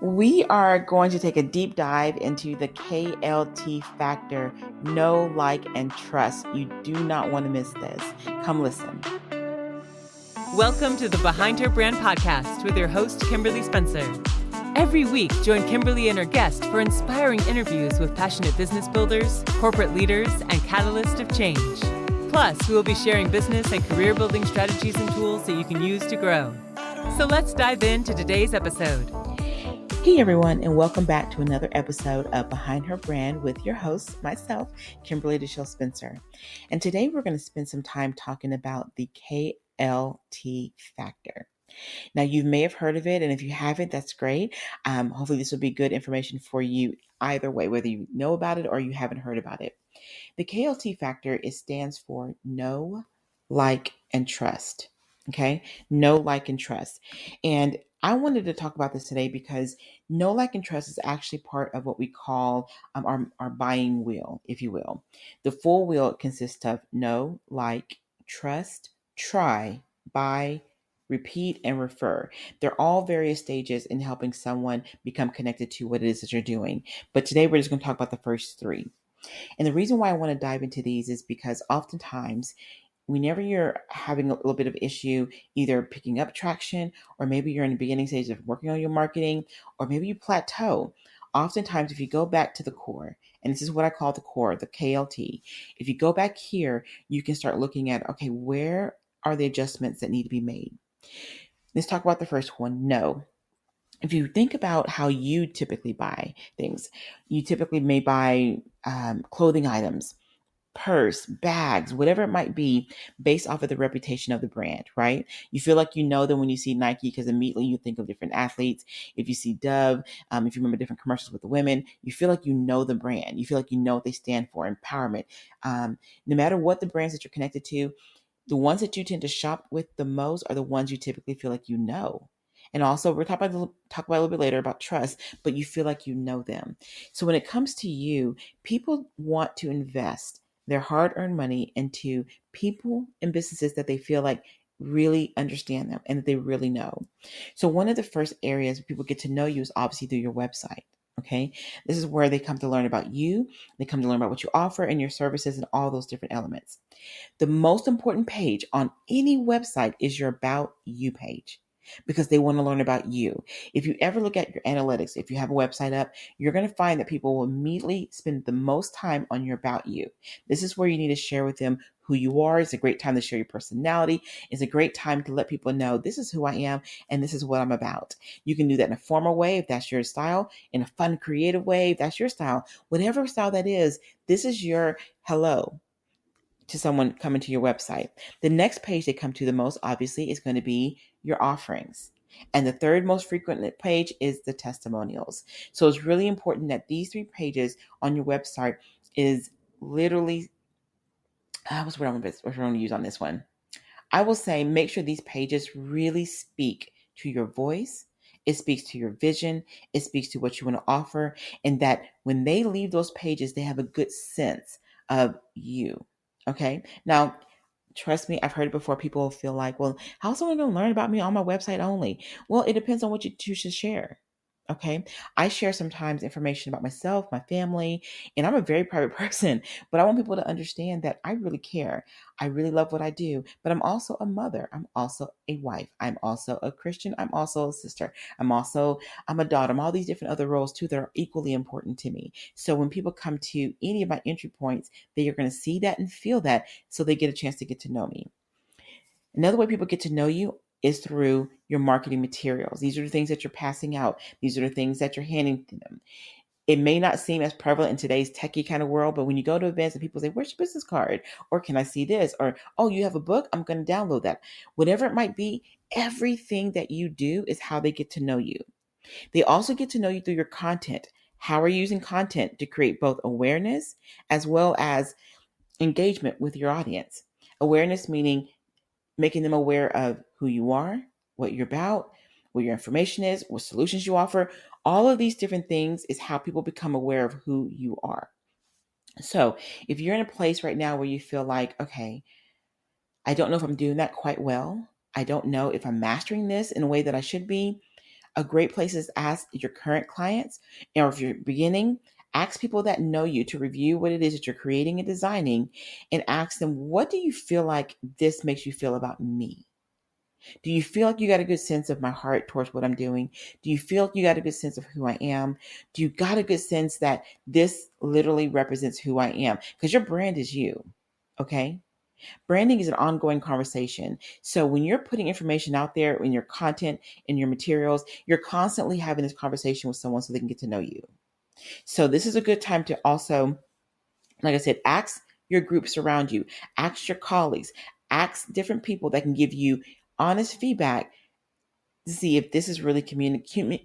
We are going to take a deep dive into the KLT Factor, Know, Like, and Trust. You do not want to miss this. Come listen. Welcome to the Behind Her Brand podcast with your host, Kimberly Spencer. Every week, join Kimberly and her guest for inspiring interviews with passionate business builders, corporate leaders, and catalysts of change. Plus, we will be sharing business and career building strategies and tools that you can use to grow. So let's dive into today's episode. Hey everyone, and welcome back to another episode of Behind Her Brand with your host, myself, Kimberly Deshelle Spencer. And today we're going to spend some time talking about the KLT Factor. Now, you may have heard of it, and if you haven't, that's great. Hopefully this will be good information for you either way, whether you know about it or you haven't heard about it. The KLT Factor stands for Know, Like, and Trust. Okay? Know, like, and trust. And I wanted to talk about this today because know, like, and trust is actually part of what we call our buying wheel, if you will. The full wheel consists of know, like, trust, try, buy, repeat, and refer. They're all various stages in helping someone become connected to what it is that you're doing. But today we're just going to talk about the first three. And the reason why I want to dive into these is because oftentimes, whenever you're having a little bit of issue, either picking up traction, or maybe you're in the beginning stage of working on your marketing, or maybe you plateau, oftentimes if you go back to the core, and this is what I call the core, the KLT, if you go back here, you can start looking at, okay, where are the adjustments that need to be made? Let's talk about the first one, no. If you think about how you typically buy things, you typically may buy clothing items, purse, bags, whatever it might be, based off of the reputation of the brand, right? You feel like you know them when you see Nike because immediately you think of different athletes. If you see Dove, if you remember different commercials with the women, you feel like you know the brand. You feel like you know what they stand for, empowerment. No matter what the brands that you're connected to, the ones that you tend to shop with the most are the ones you typically feel like you know. And also, we'll talk about a little bit later about trust, but you feel like you know them. So when it comes to you, people want to invest their hard-earned money into people and businesses that they feel like really understand them and that they really know. So one of the first areas people get to know you is obviously through your website. Okay. This is where they come to learn about you. They come to learn about what you offer and your services and all those different elements. The most important page on any website is your About You page because they want to learn about you. If you ever look at your analytics, if you have a website up, you're going to find that people will immediately spend the most time on your About You. This is where you need to share with them who you are. It's a great time to share your personality. It's a great time to let people know this is who I am and this is what I'm about. You can do that in a formal way if that's your style, in a fun, creative way if that's your style. Whatever style that is, this is your hello to someone coming to your website. The next page they come to the most, obviously, is going to be your offerings. And the third most frequent page is the testimonials. So it's really important that these three pages on your website is literally, what's what I'm going to use on this one? I will say make sure these pages really speak to your voice. It speaks to your vision. It speaks to what you want to offer. And that when they leave those pages, they have a good sense of you. Okay. Now, trust me, I've heard it before. People feel like, well, how's someone going to learn about me on my website only? Well, it depends on what you choose to share. Okay. I share sometimes information about myself, my family, and I'm a very private person, but I want people to understand that I really care. I really love what I do, but I'm also a mother. I'm also a wife. I'm also a Christian. I'm also a sister. I'm a daughter. I'm all these different other roles too that are equally important to me. So when people come to any of my entry points, they are going to see that and feel that so they get a chance to get to know me. Another way people get to know you is through your marketing materials. These are the things that you're passing out. These are the things that you're handing to them. It may not seem as prevalent in today's techie kind of world, but when you go to events and people say, where's your business card? Or can I see this? Or, oh, you have a book? I'm going to download that. Whatever it might be, everything that you do is how they get to know you. They also get to know you through your content. How are you using content to create both awareness as well as engagement with your audience? Awareness meaning making them aware of who you are, what you're about, what your information is, what solutions you offer. All of these different things is how people become aware of who you are. So if you're in a place right now where you feel like, okay, I don't know if I'm doing that quite well. I don't know if I'm mastering this in a way that I should be. A great place is ask your current clients, or if you're beginning, ask people that know you to review what it is that you're creating and designing, and ask them, what do you feel like this makes you feel about me? Do you feel like you got a good sense of my heart towards what I'm doing? Do you feel like you got a good sense of who I am? Do you got a good sense that this literally represents who I am? Because your brand is you, okay? Branding is an ongoing conversation. So when you're putting information out there in your content, in your materials, you're constantly having this conversation with someone so they can get to know you. So this is a good time to also, like I said, ask your groups around you, ask your colleagues, ask different people that can give you honest feedback to see if this is really communicating.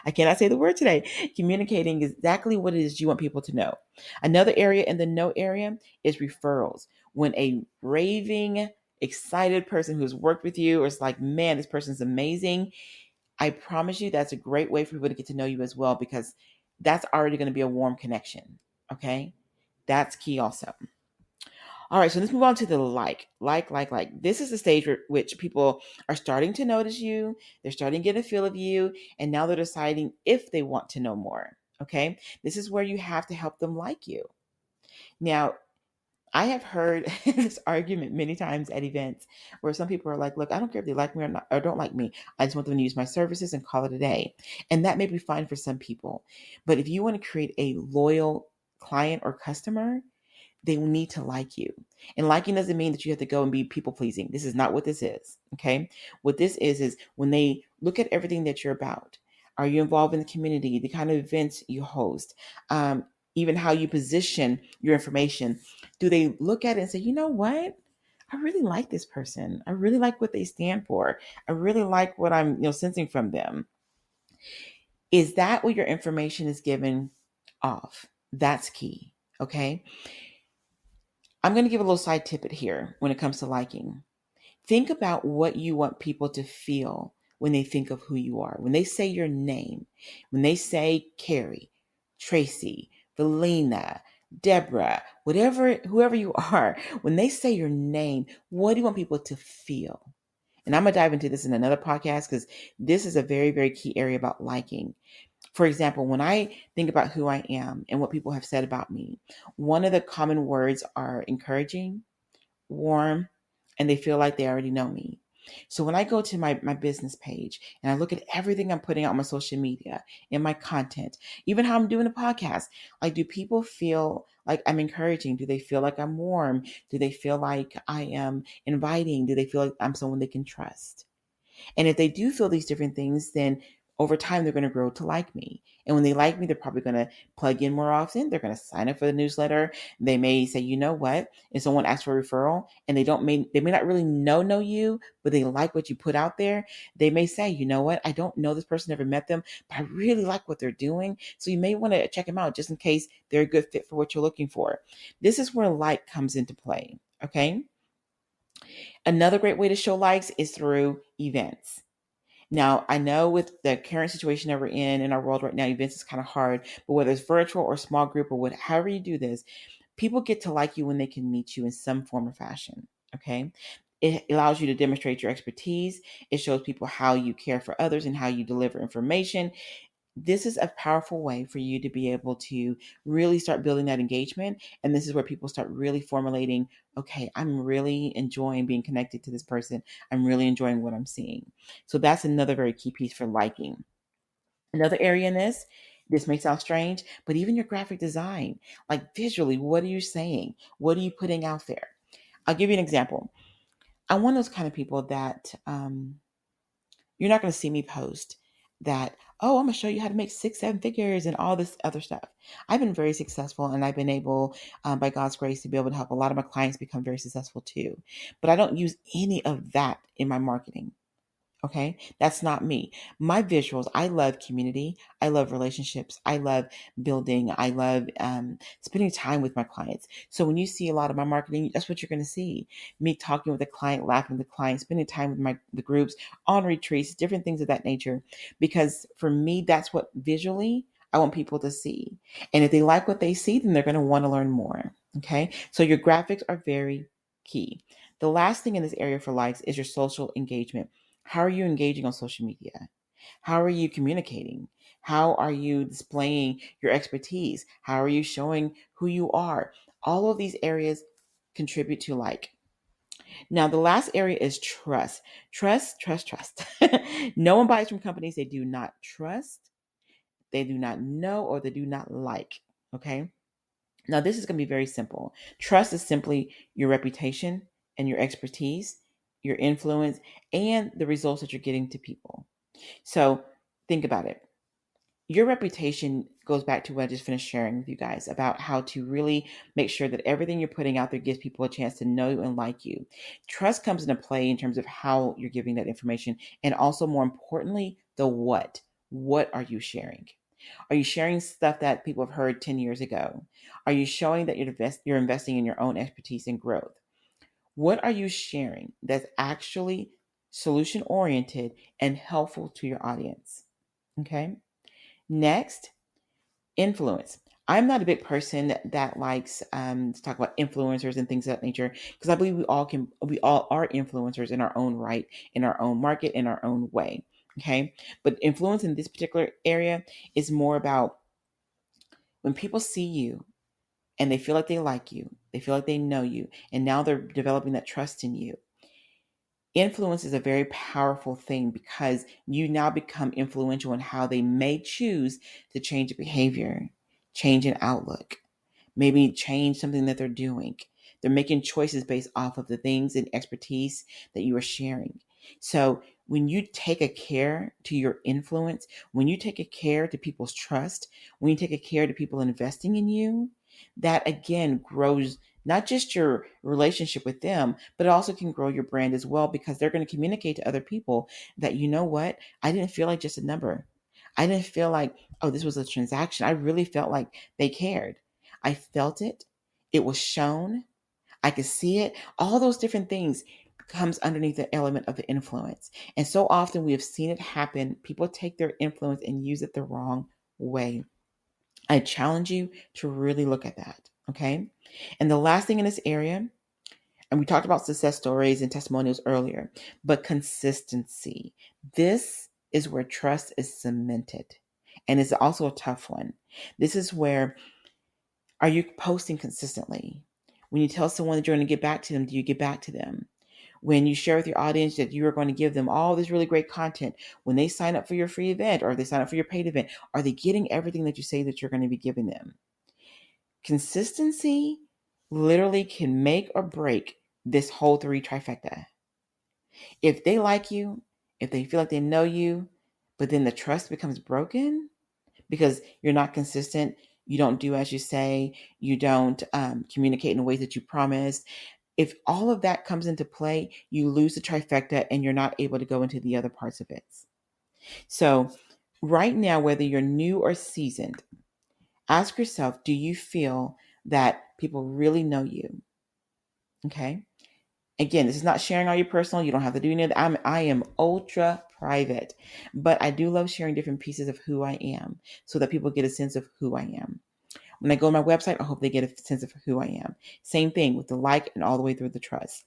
I cannot say the word today. Communicating exactly what it is you want people to know. Another area in the know area is referrals. When a raving, excited person who's worked with you is like, man, this person's amazing, I promise you that's a great way for people to get to know you as well, because that's already going to be a warm connection. Okay. That's key also. All right, so let's move on to the like. This is the stage where which people are starting to notice you, they're starting to get a feel of you, and now they're deciding if they want to know more. Okay, this is where you have to help them like you. Now, I have heard this argument many times at events where some people are like, look, I don't care if they like me or not, or don't like me. I just want them to use my services and call it a day. And that may be fine for some people. But if you want to create a loyal client or customer, they will need to like you. And liking doesn't mean that you have to go and be people pleasing. This is not what this is. Okay. What this is when they look at everything that you're about, are you involved in the community, the kind of events you host, even how you position your information? Do they look at it and say, you know what? I really like this person. I really like what they stand for. I really like what I'm, sensing from them. Is that what your information is given off? That's key. Okay. I'm going to give a little side tidbit here when it comes to liking. Think about what you want people to feel when they think of who you are. When they say your name, when they say Carrie, Tracy, Valina, Deborah, whoever you are, when they say your name, what do you want people to feel? And I'm going to dive into this in another podcast because this is a very, very key area about liking. For example, when I think about who I am and what people have said about me, one of the common words are encouraging, warm, and they feel like they already know me. So when I go to my business page and I look at everything I'm putting out on my social media and my content, even how I'm doing a podcast, like, do people feel like I'm encouraging? Do they feel like I'm warm? Do they feel like I am inviting? Do they feel like I'm someone they can trust? And if they do feel these different things, then over time, they're going to grow to like me. And when they like me, they're probably going to plug in more often. They're going to sign up for the newsletter. They may say, you know what? If someone asks for a referral and they may not really know you, but they like what you put out there, they may say, you know what? I don't know this person, never met them, but I really like what they're doing. So you may want to check them out just in case they're a good fit for what you're looking for. This is where like comes into play. Okay. Another great way to show likes is through events. Now, I know with the current situation that we're in our world right now, events is kind of hard, but whether it's virtual or small group or however you do this, people get to like you when they can meet you in some form or fashion. Okay. It allows you to demonstrate your expertise. It shows people how you care for others and how you deliver information. This is a powerful way for you to be able to really start building that engagement. And this is where people start really formulating, okay, I'm really enjoying being connected to this person. I'm really enjoying what I'm seeing. So that's another very key piece for liking. Another area in this may sound strange, but even your graphic design, like visually, what are you saying? What are you putting out there? I'll give you an example. I'm one of those kind of people that you're not going to see me post that, oh, I'm going to show you how to make 6, 7 figures and all this other stuff. I've been very successful, and I've been able, by God's grace, to be able to help a lot of my clients become very successful too. But I don't use any of that in my marketing. Okay. That's not me. My visuals, I love community. I love relationships. I love building. I love spending time with my clients. So when you see a lot of my marketing, that's what you're going to see. Me talking with the client, laughing with the client, spending time with the groups on retreats, different things of that nature. Because for me, that's what visually I want people to see. And if they like what they see, then they're going to want to learn more. Okay. So your graphics are very key. The last thing in this area for likes is your social engagement. How are you engaging on social media? How are you communicating? How are you displaying your expertise? How are you showing who you are? All of these areas contribute to like. Now, the last area is trust. Trust. No one buys from companies they do not trust, they do not know, or they do not like. Okay. Now, this is going to be very simple. Trust is simply your reputation and your expertise, your influence, and the results that you're getting to people. So think about it. Your reputation goes back to what I just finished sharing with you guys about how to really make sure that everything you're putting out there gives people a chance to know and like you. Trust comes into play in terms of how you're giving that information, and also more importantly, the what. What are you sharing? Are you sharing stuff that people have heard 10 years ago? Are you showing that you're investing in your own expertise and growth? What are you sharing that's actually solution oriented and helpful to your audience? Okay. Next, influence. I'm not a big person that likes to talk about influencers and things of that nature, because I believe we all are influencers in our own right, in our own market, in our own way. Okay. But influence in this particular area is more about when people see you and they feel like they like you, they feel like they know you, and now they're developing that trust in you. Influence is a very powerful thing because you now become influential in how they may choose to change a behavior, change an outlook, maybe change something that they're doing. They're making choices based off of the things and expertise that you are sharing. So when you take a care to your influence, when you take a care to people's trust, when you take a care to people investing in you, that again grows not just your relationship with them, but it also can grow your brand as well, because they're going to communicate to other people that, you know what, I didn't feel like just a number. I didn't feel like, oh, this was a transaction. I really felt like they cared. I felt it. It was shown. I could see it. All those different things comes underneath the element of the influence. And so often we have seen it happen. People take their influence and use it the wrong way. I challenge you to really look at that. Okay. And the last thing in this area, and we talked about success stories and testimonials earlier, but consistency. This is where trust is cemented. And it's also a tough one. This is where, are you posting consistently? When you tell someone that you're going to get back to them, do you get back to them? When you share with your audience that you are going to give them all this really great content, when they sign up for your free event or they sign up for your paid event, are they getting everything that you say that you're going to be giving them? Consistency literally can make or break this whole three trifecta. If they like you, if they feel like they know you, but then the trust becomes broken because you're not consistent, you don't do as you say, you don't communicate in the ways that you promised. If all of that comes into play, you lose the trifecta and you're not able to go into the other parts of it. So right now, whether you're new or seasoned, ask yourself, do you feel that people really know you? Okay. Again, this is not sharing all your personal. You don't have to do any of that. I am ultra private, but I do love sharing different pieces of who I am so that people get a sense of who I am. When I go on my website, I hope they get a sense of who I am. Same thing with the like and all the way through the trust.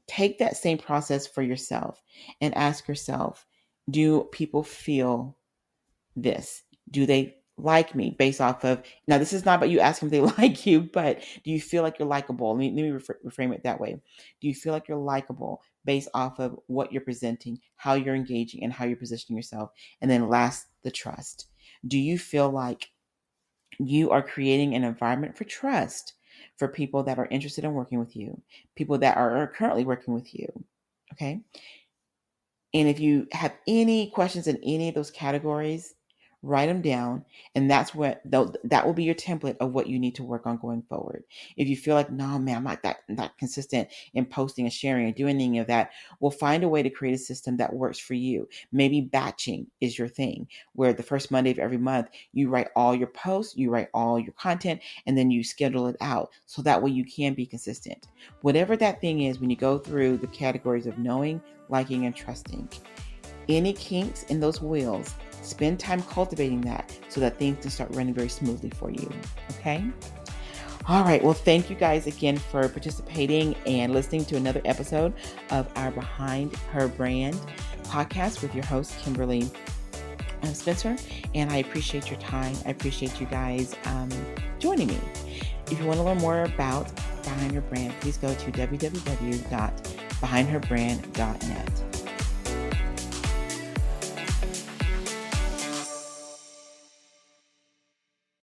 Take that same process for yourself and ask yourself, do people feel this? Do they like me based off of, now this is not about you asking if they like you, but do you feel like you're likable? Let me reframe it that way. Do you feel like you're likable based off of what you're presenting, how you're engaging, and how you're positioning yourself? And then last, the trust. Do you feel like you are creating an environment for trust for people that are interested in working with you, people that are currently working with you? Okay. And if you have any questions in any of those categories, write them down. And that will be your template of what you need to work on going forward. If you feel like, no, man, I'm not that consistent in posting and sharing and doing any of that, we'll find a way to create a system that works for you. Maybe batching is your thing, where the first Monday of every month, you write all your posts, you write all your content, and then you schedule it out. So that way you can be consistent. Whatever that thing is, when you go through the categories of knowing, liking, and trusting, any kinks in those wheels, spend time cultivating that so that things can start running very smoothly for you. Okay? All right. Well, thank you guys again for participating and listening to another episode of our Behind Her Brand. podcast with your host, Kimberly Spencer, and I appreciate your time. I appreciate you guys joining me. If you want to learn more about Behind Her Brand, please go to www.behindherbrand.net.